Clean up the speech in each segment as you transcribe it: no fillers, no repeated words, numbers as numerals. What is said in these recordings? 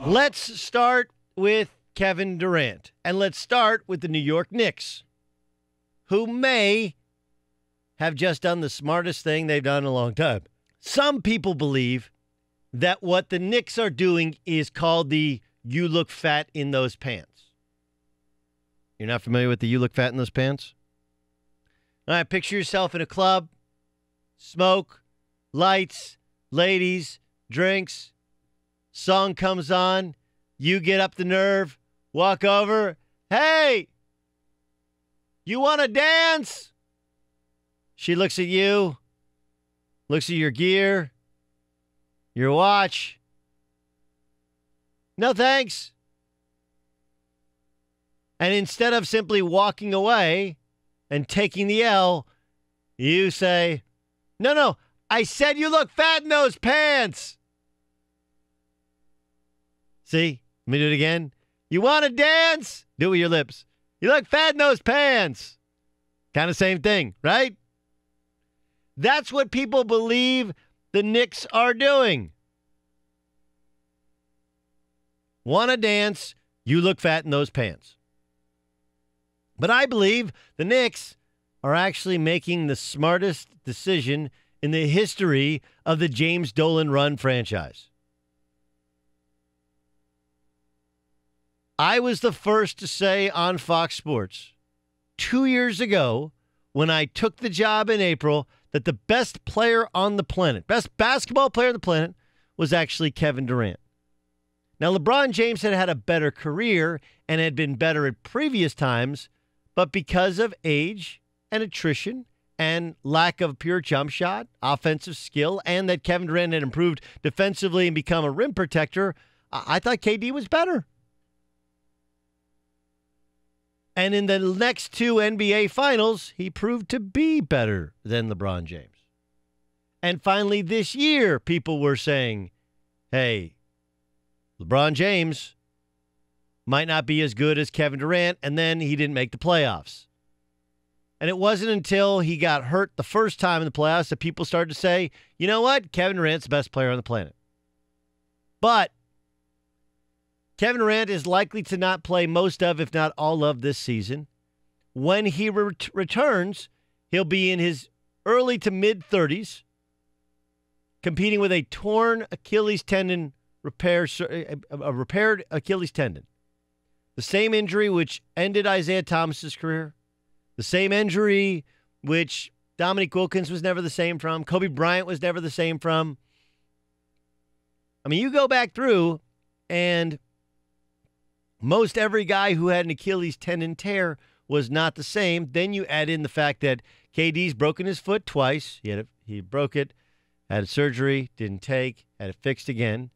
Let's start with Kevin Durant, and let's start with the New York Knicks, who may have just done the smartest thing they've done in a long time. Some people believe that what the Knicks are doing is called the "you look fat in those pants." You're not familiar with the "you look fat in those pants"? All right, picture yourself in a club, smoke, lights, ladies, drinks, song comes on, you get up the nerve, walk over, "Hey, you want to dance?" She looks at you, looks at your gear, your watch. "No, thanks." And instead of simply walking away and taking the L, you say, No, I said you look fat in those pants." See? Let me do it again. "You want to dance?" Do it with your lips. "You look fat in those pants." Kind of same thing, right? That's what people believe the Knicks are doing. Want to dance? You look fat in those pants. But I believe the Knicks are actually making the smartest decision in the history of the James Dolan run franchise. I was the first to say on Fox Sports 2 years ago when I took the job in April that the best player on the planet, best basketball player on the planet, was actually Kevin Durant. Now, LeBron James had a better career and had been better at previous times, but because of age and attrition and lack of pure jump shot, offensive skill, and that Kevin Durant had improved defensively and become a rim protector, I thought KD was better. And in the next two NBA finals, he proved to be better than LeBron James. And finally this year, people were saying, hey, LeBron James might not be as good as Kevin Durant, and then he didn't make the playoffs. And it wasn't until he got hurt the first time in the playoffs that people started to say, you know what? Kevin Durant's the best player on the planet. But Kevin Durant is likely to not play most of, if not all of, this season. When he returns, he'll be in his early to mid-30s, competing with a torn Achilles tendon a repaired Achilles tendon. The same injury which ended Isaiah Thomas's career. The same injury which Dominique Wilkins was never the same from. Kobe Bryant was never the same from. I mean, you go back through, and most every guy who had an Achilles tendon tear was not the same. Then you add in the fact that KD's broken his foot twice. He broke it, had surgery, didn't take, had it fixed again.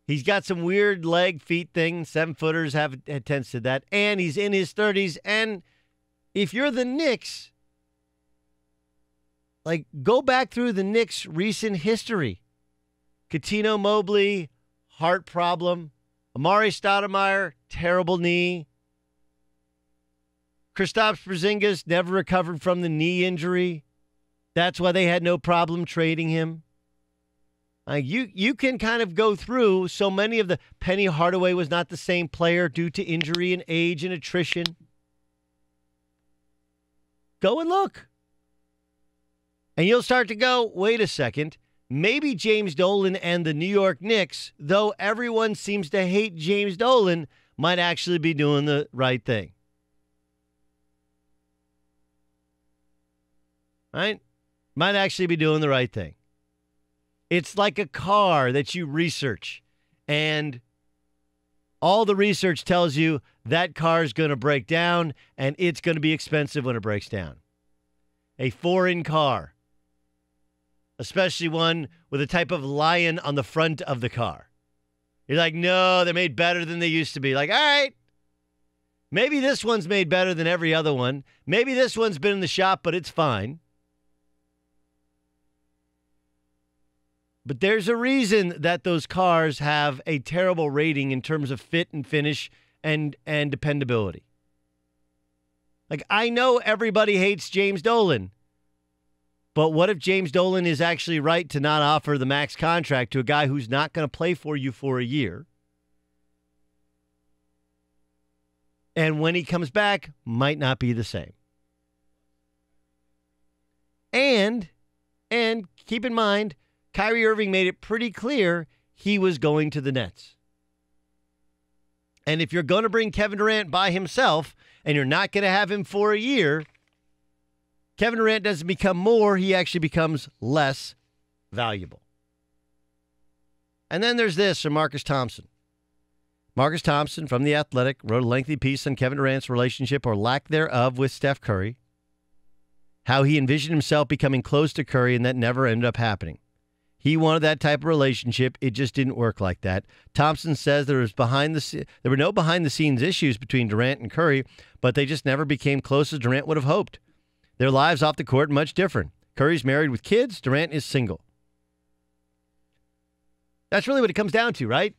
He's got some weird leg, feet thing. 7-footers have tendency to that. And he's in his 30s. And if you're the Knicks, like, go back through the Knicks' recent history. Coutinho Mobley, heart problem. Amari Stoudemire, terrible knee. Kristaps Porzingis never recovered from the knee injury. That's why they had no problem trading him. You can kind of go through so many of the Penny Hardaway was not the same player due to injury and age and attrition. Go and look. And you'll start to go, wait a second. Maybe James Dolan and the New York Knicks, though everyone seems to hate James Dolan, might actually be doing the right thing. Right? Might actually be doing the right thing. It's like a car that you research, and all the research tells you that car is going to break down, and it's going to be expensive when it breaks down. A foreign car, especially one with a type of lion on the front of the car. You're like, no, they're made better than they used to be. Like, all right, maybe this one's made better than every other one. Maybe this one's been in the shop, but it's fine. But there's a reason that those cars have a terrible rating in terms of fit and finish and dependability. Like, I know everybody hates James Dolan, But what if James Dolan is actually right to not offer the max contract to a guy who's not going to play for you for a year? And when he comes back, might not be the same. And keep in mind, Kyrie Irving made it pretty clear he was going to the Nets. And if you're going to bring Kevin Durant by himself and you're not going to have him for a year, Kevin Durant doesn't become more, he actually becomes less valuable. And then there's this from Marcus Thompson. Marcus Thompson from The Athletic wrote a lengthy piece on Kevin Durant's relationship or lack thereof with Steph Curry, how he envisioned himself becoming close to Curry, and that never ended up happening. He wanted that type of relationship. It just didn't work like that. Thompson says there were no behind-the-scenes issues between Durant and Curry, but they just never became close as Durant would have hoped. Their lives off the court are much different. Curry's married with kids. Durant is single. That's really what it comes down to, right?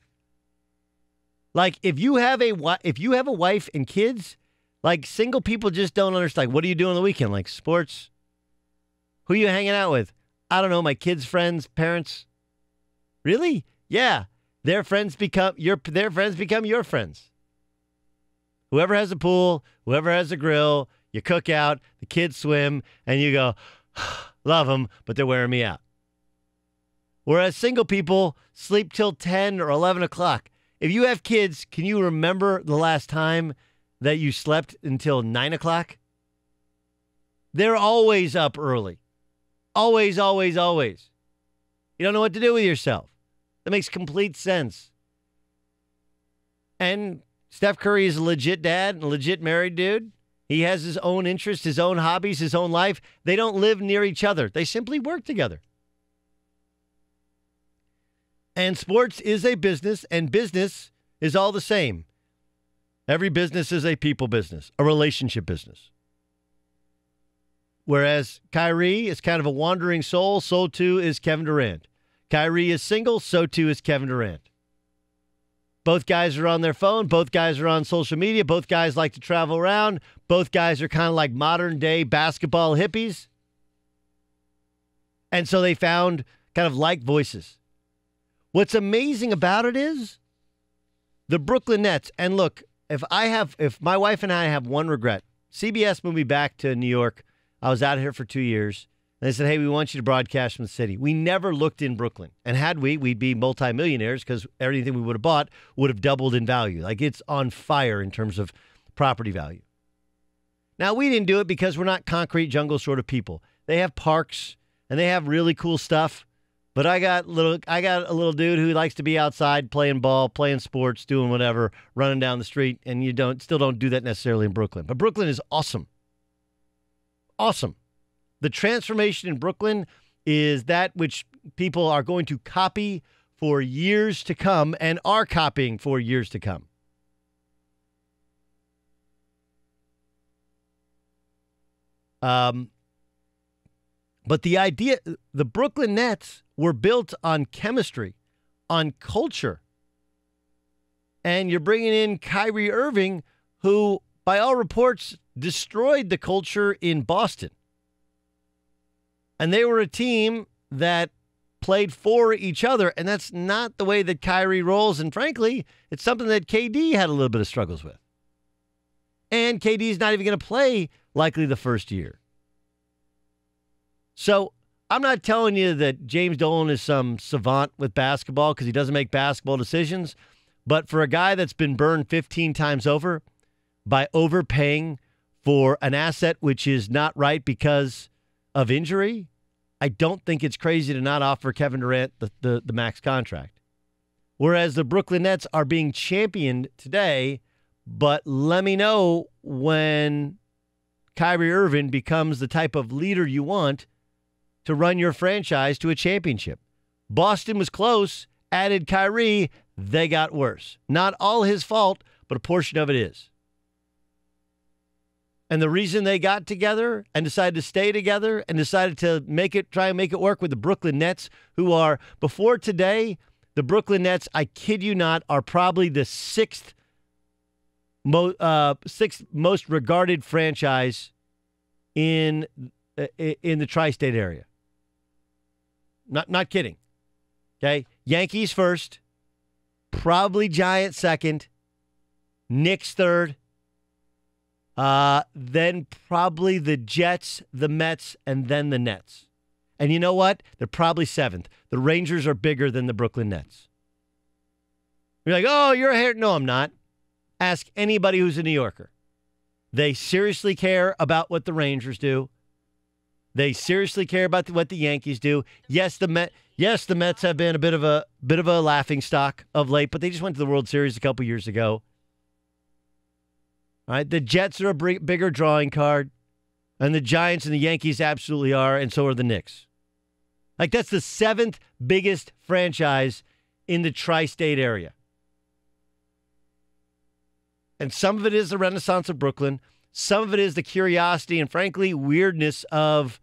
Like, if you have a wife and kids, like, single people just don't understand. Like, what are you doing on the weekend? Like, sports? Who are you hanging out with? I don't know, my kids' friends, parents. Really? Yeah. Their friends become your friends. Whoever has a pool, whoever has a grill, you cook out, the kids swim, and you go, love them, but they're wearing me out. Whereas single people sleep till 10 or 11 o'clock. If you have kids, can you remember the last time that you slept until 9 o'clock? They're always up early. Always, always, always. You don't know what to do with yourself. That makes complete sense. And Steph Curry is a legit dad and a legit married dude. He has his own interests, his own hobbies, his own life. They don't live near each other. They simply work together. And sports is a business, and business is all the same. Every business is a people business, a relationship business. Whereas Kyrie is kind of a wandering soul, so too is Kevin Durant. Kyrie is single, so too is Kevin Durant. Both guys are on their phone. Both guys are on social media. Both guys like to travel around. Both guys are kind of like modern-day basketball hippies. And so they found kind of like voices. What's amazing about it is the Brooklyn Nets. And look, if my wife and I have one regret, CBS moved me back to New York. I was out here for 2 years. And they said, hey, we want you to broadcast from the city. We never looked in Brooklyn. And had we'd be multimillionaires because everything we would have bought would have doubled in value. Like, it's on fire in terms of property value. Now, we didn't do it because we're not concrete jungle sort of people. They have parks and they have really cool stuff. But I got a little dude who likes to be outside playing ball, playing sports, doing whatever, running down the street, and you still don't do that necessarily in Brooklyn. But Brooklyn is awesome. Awesome. The transformation in Brooklyn is that which people are going to copy for years to come and are copying for years to come. But the idea, the Brooklyn Nets were built on chemistry, on culture. And you're bringing in Kyrie Irving, who, by all reports, destroyed the culture in Boston. And they were a team that played for each other, and that's not the way that Kyrie rolls. And frankly, it's something that KD had a little bit of struggles with. And KD's not even going to play likely the first year. So I'm not telling you that James Dolan is some savant with basketball because he doesn't make basketball decisions. But for a guy that's been burned 15 times over by overpaying for an asset which is not right because of injury, I don't think it's crazy to not offer Kevin Durant the max contract. Whereas the Brooklyn Nets are being championed today, but let me know when Kyrie Irving becomes the type of leader you want to run your franchise to a championship. Boston was close, added Kyrie, they got worse. Not all his fault, but a portion of it is. And the reason they got together and decided to stay together and decided to try and make it work with the Brooklyn Nets, who are, before today, the Brooklyn Nets, I kid you not, are probably the sixth most regarded franchise in in the tri-state area. Not kidding. Okay, Yankees first, probably Giants second, Knicks third, then probably the Jets, the Mets, and then the Nets. And you know what? They're probably seventh. The Rangers are bigger than the Brooklyn Nets. You're like, oh, you're a hater. No, I'm not. Ask anybody who's a New Yorker. They seriously care about what the Rangers do. They seriously care about what the Yankees do. Yes, the Mets have been a bit of a laughing stock of late, but they just went to the World Series a couple years ago. All right, the Jets are a bigger drawing card, and the Giants and the Yankees absolutely are, and so are the Knicks. Like, that's the seventh biggest franchise in the tri-state area. And some of it is the renaissance of Brooklyn. Some of it is the curiosity and, frankly, weirdness of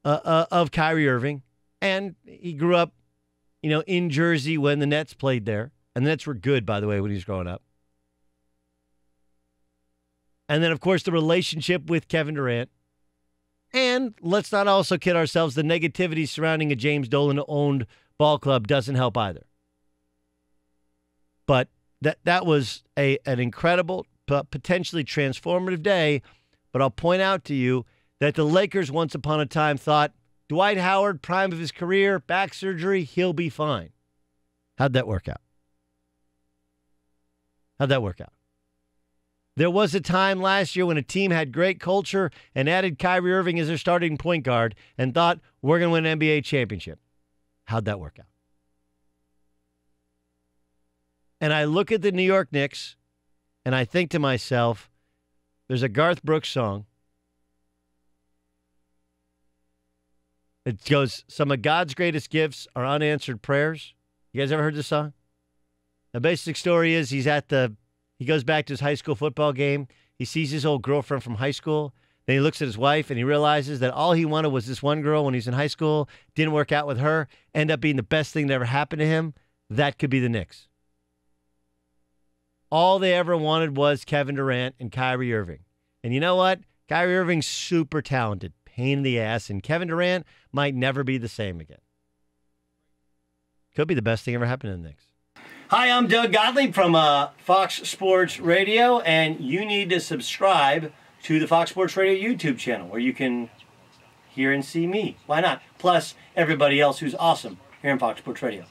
Kyrie Irving. And he grew up, in Jersey when the Nets played there. And the Nets were good, by the way, when he was growing up. And then, of course, the relationship with Kevin Durant. And let's not also kid ourselves, the negativity surrounding a James Dolan-owned ball club doesn't help either. But that was an incredible, potentially transformative day. But I'll point out to you that the Lakers once upon a time thought, Dwight Howard, prime of his career, back surgery, he'll be fine. How'd that work out? There was a time last year when a team had great culture and added Kyrie Irving as their starting point guard and thought, we're going to win an NBA championship. How'd that work out? And I look at the New York Knicks, and I think to myself, there's a Garth Brooks song. It goes, some of God's greatest gifts are unanswered prayers. You guys ever heard this song? The basic story is he goes back to his high school football game. He sees his old girlfriend from high school. Then he looks at his wife, and he realizes that all he wanted was this one girl when he's in high school. Didn't work out with her. Ended up being the best thing that ever happened to him. That could be the Knicks. All they ever wanted was Kevin Durant and Kyrie Irving. And you know what? Kyrie Irving's super talented. Pain in the ass. And Kevin Durant might never be the same again. Could be the best thing ever happened to the Knicks. Hi, I'm Doug Gottlieb from Fox Sports Radio, and you need to subscribe to the Fox Sports Radio YouTube channel where you can hear and see me. Why not? Plus, everybody else who's awesome here in Fox Sports Radio.